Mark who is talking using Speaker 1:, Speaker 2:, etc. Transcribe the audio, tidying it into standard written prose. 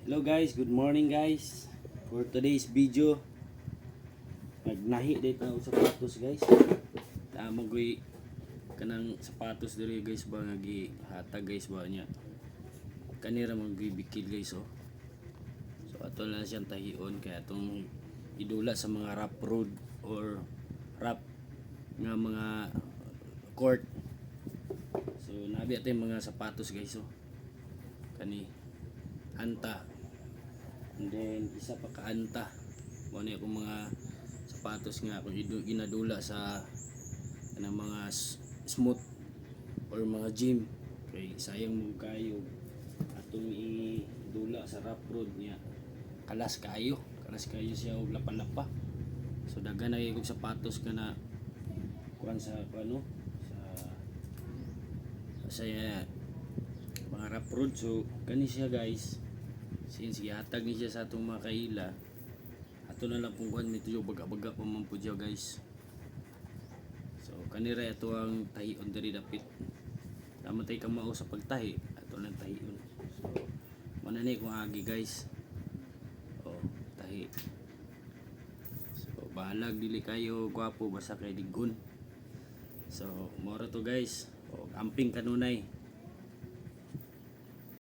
Speaker 1: Hello guys, good morning guys. For today's video, nagnahi dito ako sapatos guys. Tama ko'y kanang sapatos diri guys ba nga gihatag guys ba niya. Kanira mo bikil guys oh. So ato lang siyang tahion kaya atong idula sa mga rough road or rough nga mga court. So nabi ato yung mga sapatos guys oh. Kani anta. And then isa pa ka anta. Mo ni akong mga sapatos nga kung ginadula sa kanang mga smooth or mga gym kay sayang mo kayo atong idula sa rough road niya. Kalas kayo siya og lapa-lapa. So daghan na kay sapatos ka na kuan sa ano sa mga rough road. So kani siya guys, since gihatag ni siya sa atong mga kaila, ato na lang pong kuhan medyo baga-baga pa man po dyan guys. So kanira ito ang tahion diri dapit. Namatay ka mao sa pagtahi, ato lang tahion. So manani kung agi guys. Oh, tahi. So bahalag dili kayo gwapo basta kay digon. So moro to guys. Oh, amping kanunay.